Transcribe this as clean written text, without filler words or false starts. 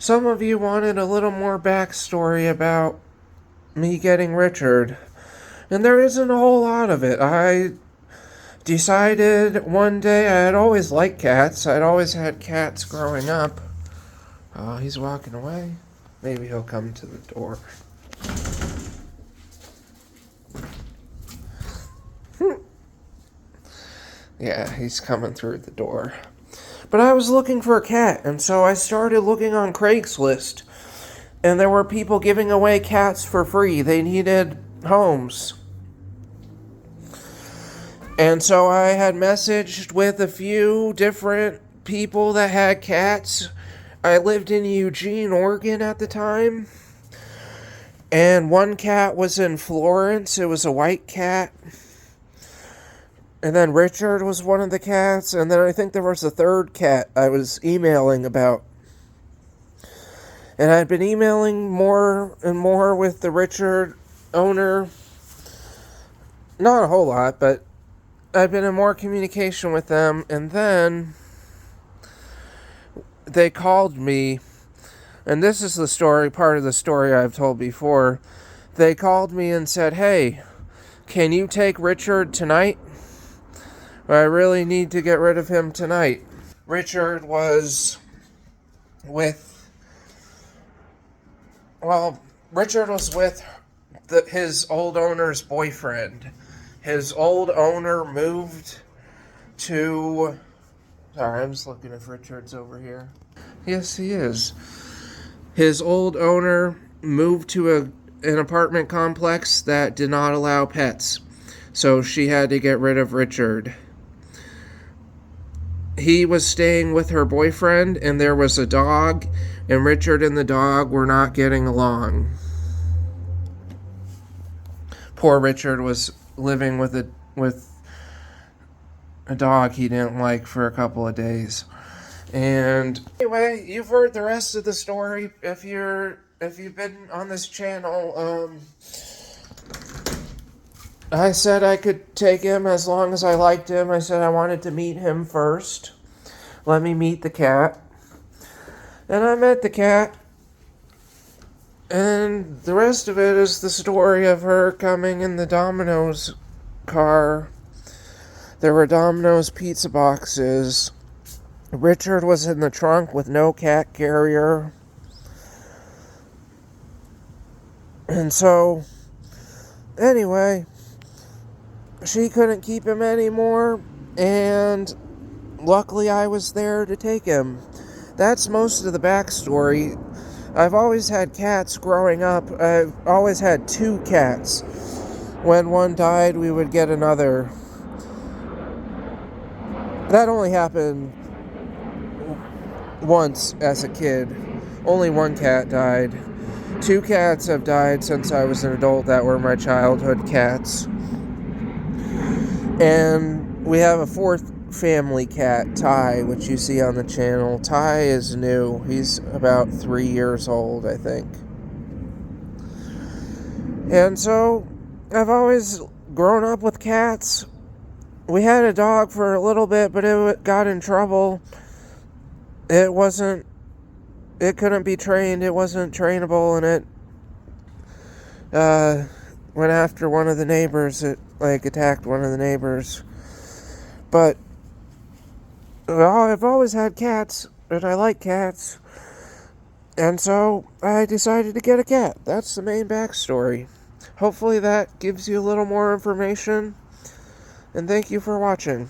Some of you wanted a little more backstory about me getting Richard, and there isn't a whole lot of it. I decided one day I had always liked cats. I'd always had cats growing up. Oh, he's walking away. Maybe he'll come to the door. Yeah, he's coming through the door. But I was looking for a cat, and so I started looking on Craigslist. And there were people giving away cats for free. They needed homes. And so I had messaged with a few different people that had cats. I lived in Eugene, Oregon at the time. And one cat was in Florence. It was a white cat. And then Richard was one of the cats. And then I think there was a third cat I was emailing about. And I'd been emailing more and more with the Richard owner. Not a whole lot, but I've been in more communication with them. And then they called me. And this is the story, part of the story I've told before. They called me and said, "Hey, can you take Richard tonight? I really need to get rid of him tonight." Richard was with his old owner's boyfriend. His old owner moved to... Sorry, I'm just looking if Richard's over here. Yes, he is. His old owner moved to an apartment complex that did not allow pets. So she had to get rid of Richard. He was staying with her boyfriend, and there was a dog, and Richard and the dog were not getting along. Poor Richard was living with a dog he didn't like for a couple of days. And anyway, you've heard the rest of the story. If you've been on this channel, I said I could take him as long as I liked him. I said I wanted to meet him first. Let me meet the cat. And I met the cat. And the rest of it is the story of her coming in the Domino's car. There were Domino's pizza boxes. Richard was in the trunk with no cat carrier. And so, anyway, she couldn't keep him anymore, and luckily I was there to take him. That's most of the backstory. I've always had cats growing up. I've always had 2 cats. When one died, we would get another. That only happened once as a kid. Only 1 cat died. 2 cats have died since I was an adult that were my childhood cats. And we have a 4th family cat, Ty, which you see on the channel. Ty is new. He's about 3 years old, I think. And so, I've always grown up with cats. We had a dog for a little bit, but it got in trouble. It couldn't be trained. It wasn't trainable, and it went after one of the neighbors. It attacked one of the neighbors. But I've always had cats, and I like cats. And so I decided to get a cat. That's the main backstory. Hopefully that gives you a little more information. And thank you for watching.